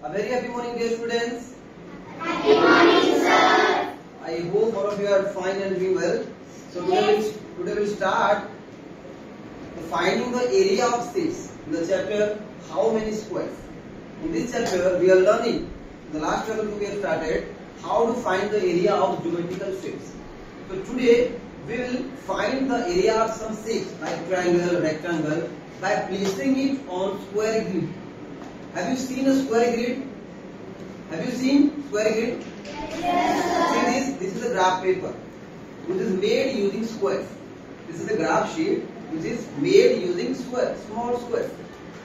A very happy morning, dear students. Happy morning, sir. I hope all of you are fine and doing well. So today we'll start finding the area of shapes in the chapter How Many Squares. In this chapter we are learning, in the last chapter we have started how to find the area of geometrical shapes. So today we will find the area of some shapes like triangle, rectangle by placing it on square grid. Have you seen a square grid? Have you seen square grid? Yes, sir. See this is a graph paper which is made using squares. This is a graph sheet which is made using squares, small squares,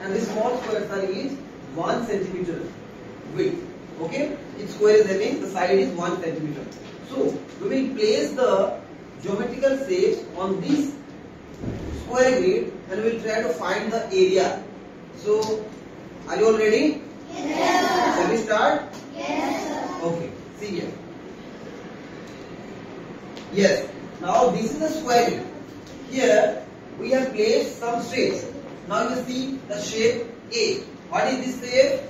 and these small squares are each 1 centimeter width. Okay, each square is having the side is 1 centimeter. So we will place the geometrical shapes on this square grid and we will try to find the area. So are you all ready? Yes, sir. Shall we start? Yes, sir. Okay, see here. Yes, now this is a square grid. Here we have placed some shapes. Now you see the shape A. What is this shape?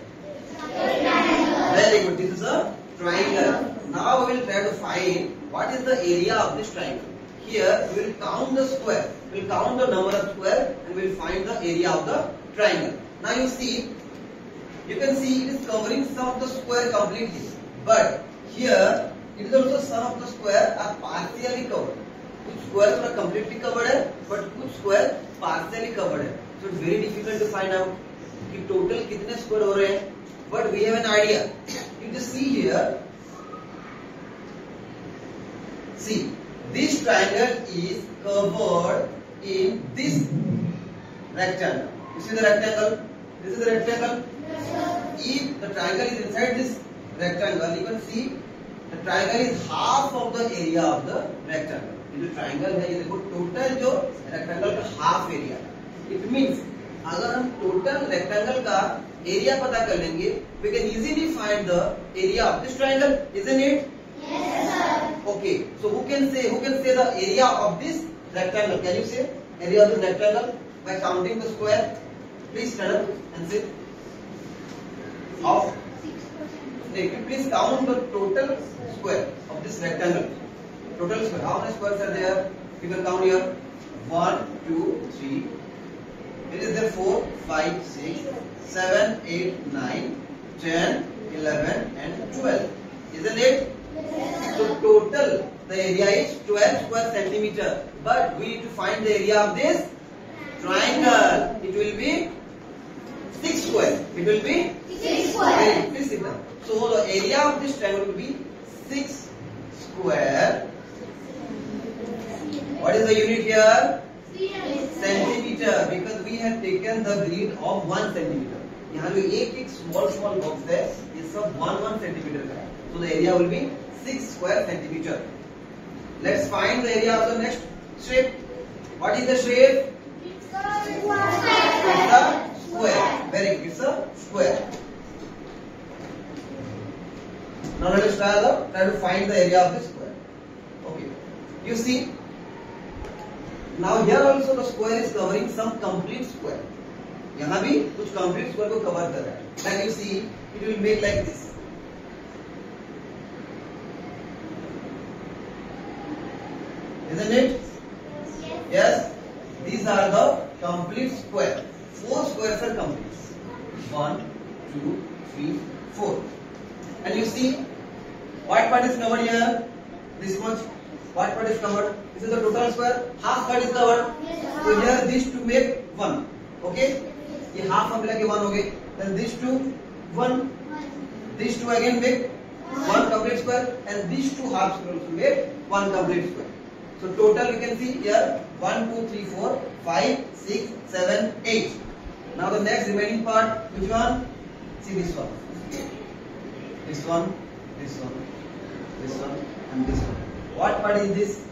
Triangle. Very good. This is a triangle. Now we will try to find what is the area of this triangle. Here we will count the square. We will count the number of square and we will find the area of the triangle. Now you see, you can see it is covering some of the square completely. But here it is also some of the square are partially covered. कुछ square are completely covered but कुछ square partially covered. So it's very difficult to find out कि total कितने square हो रहे हैं. But we have an idea. You just see here. See, this triangle is covered in this rectangle. You see the rectangle? This is the rectangle. Yes, sir. If the triangle is inside this rectangle, you can see the triangle is half of the area of the rectangle. ये जो triangle है, ये देखो total जो rectangle का half area. It means अगर हम total rectangle का area पता कर लेंगे, we can easily find the area of this triangle, isn't it? Yes, sir. Okay. So who can say the area of this rectangle? Can you say area of this rectangle by counting the square? Please stand up and say. How? Please count the total square of this rectangle. Total square. How many squares are there? You can count here. 1, 2, 3. It is there 4, 5, 6, 7, 8, 9, 10, 11 and 12. Isn't it? Yes, So total the area is 12 square centimeter. But we need to find the area of this triangle. It will be 6 square. It will be 6 square. Please sit down. So the area of this triangle will be 6 square. What is the unit here? Centimeter, because we have taken the grid of 1 centimeter. यहाँ जो एक small box है, ये सब 1 centimeter का है. So the area will be 6 square centimeter. Let's find the area of the next shape. What is the shape? It's a square. Very good. It's a square. Now let us try to find the area of this square. Okay. You see. Now here also the square is covering some complete square. यहाँ भी कुछ complete square को cover कर रहा है. Like you see, it will make like this. Isn't it? Yes. These are the complete square. 4 squares are complete. 1, 2, 3, 4. And you see, what part is covered here? This much. What part is covered? This is the total square. Half part is covered. So here these two make 1. Okay? ये half हम मिला के 1 हो गए. Then these two 1. These two again make 1 complete square, and these two halves will also make 1 complete square. So total you can see here 1, 2, 3, 4, 5, 6, 7, 8. Now the next remaining part, which one? See this one. This one, this one, this one, and this one. What part is this?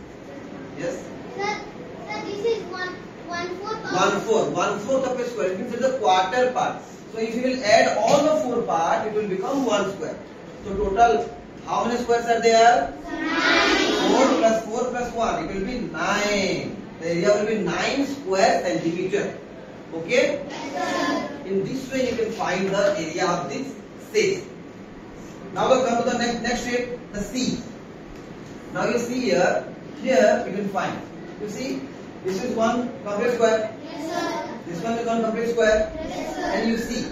Yes? Sir, this is 1/4. 1/4 of a square. It means it's a quarter part. So if you will add all the 4 parts, it will become 1 square. So total, how many squares are there? 9. 4 plus 4 plus 1. It will be 9. The area will be 9 square centimeter. Okay? Yes, sir. In this way you can find the area of this 6. Now we come to the next shape, the C. Now you see here you can find. You see, this is one complete square. Yes, sir. This one is one complete square. Yes, sir. And you see,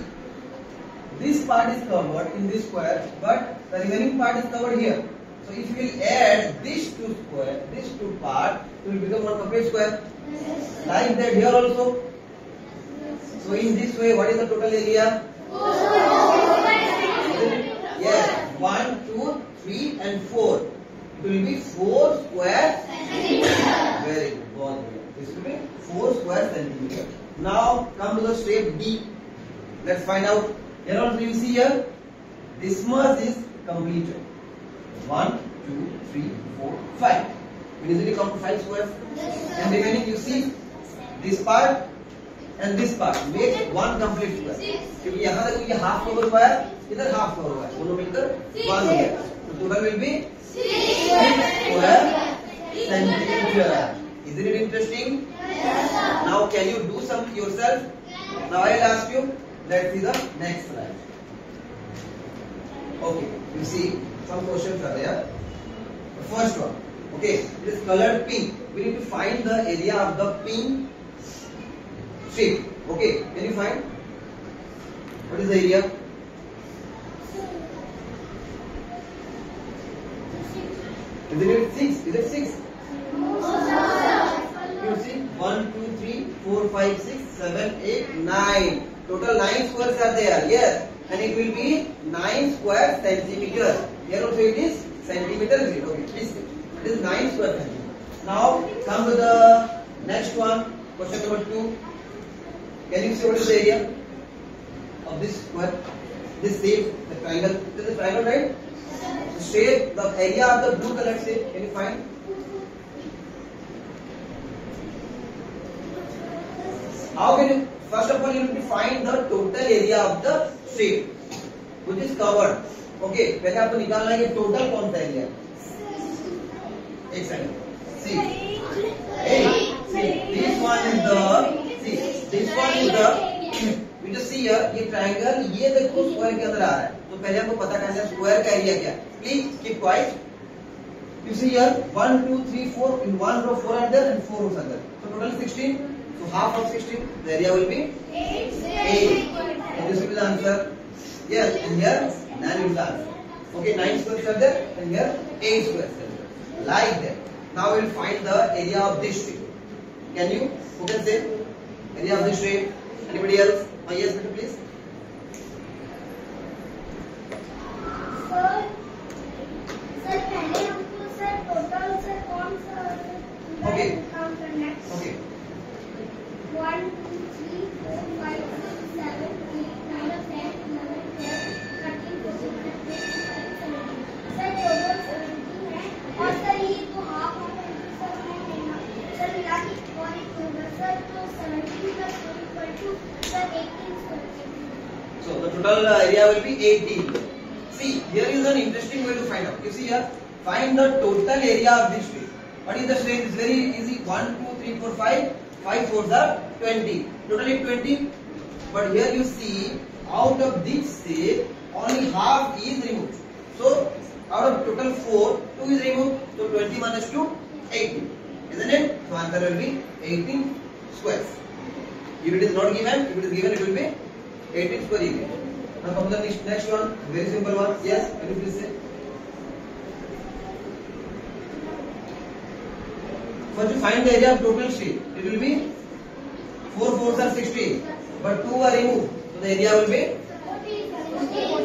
this part is covered in this square, but the remaining part is covered here. So if you will add these two parts, it will become one complete square. Yes, sir. Like that here also. So in this way, what is the total area? 4 square. Yes, 1, 2, 3 and 4. It will be 4 square centimeter. Very good. This will be 4 square centimeter. Now come to the shape D. Let's find out. Here also you see here, this much is completed. 1, 2, 3, 4, 5. We easily come to 5 squares. And remaining you see, this part and this part make one complete square. क्योंकि यहाँ देखो ये half cover हुआ है, इधर half cover हुआ है, दोनों मिलकर 1 हो गया. So total will be 6 square centimeter. Isn't it interesting? Yes, sir. Now can you do some yourself? Now I will ask you. Let's see the next slide. Okay, you see some questions are there. The first one. Okay, it is colored pink. We need to find the area of the pink shape. Okay, can you find? What is the area? Is it 6? Is it 6? You see 1, 2, 3, 4, 5, 6, 7, 8, 9. Total 9 squares are there. Yes, and it will be 9 square centimeters. Here also it is centimeter. Okay, please. It is 9 square centimeters. Now come to the next one. Question number 2. Can you see what is the area of this square? This shape, the triangle. This is a triangle, right? The shape, the area of the blue colored shape. Can you find? How can you? First of all, you need to find the total area of the shape which is covered. Okay, पहले आपको निकालना है कि total कौन सा area. एक second. See, this one is the. We just see here ये triangle ये देखो square के अंदर आ रहा है. तो पहले आपको पता करना है square का एरिया क्या. Please keep quiet. You see here 1, 2, 3, 4 in one row 4 are there and 4 rows are there. So total 16. So half of 16, the area will be 8. And this will be the answer. Yes, and here 9 will be the answer. Okay, 9 squares are there and here 8 squares are there. Like that. Now we will find the area of this shape. Can you? Who can say? Area of this shape? Anybody else? Yes, better please. Sir पहले हमको sir total sir कौन सा Okay. Count करना है? Okay. 1, 2, 3, 4, 5, 6, 7, 8, 9, 10, 11, 12, 13, 14, 15, 16, 17. Sir total 17 है और sir ये तो हाफ ऑफ सर मैं लेना सर मिला के और एक होगा सर तो 17 plus 4 equal to sir 18 square. So the total area will be 18. See, here is an interesting way to find out. You see here, find the total area of this shape. What is the shape? It's very easy. 1, 2, 3, 4, 5. 5 4s are 20. Totally 20. But here you see, out of this shape, only half is removed. So out of total 4, 2 is removed. So 20 minus 2, 18. Isn't it? So answer will be 18 squares. If it is not given, if it is given, it will be 18 square equal. Now come to the next one. Very simple one. Yes, can you please say? First you find the area of total shape. It will be 4 4s are 16, but 2 are removed. So the area will be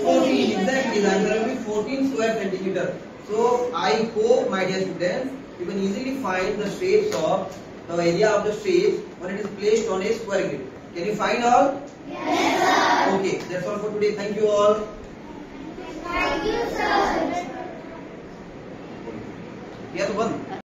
14. Exactly, the answer will be 14 square centimeter. So I hope, my dear students, you can easily find the shapes of the area of the shape when it is placed on a square grid. Can you find all? Yes, sir. Okay, that's all for today. Thank you all. Thank you, sir. We have one.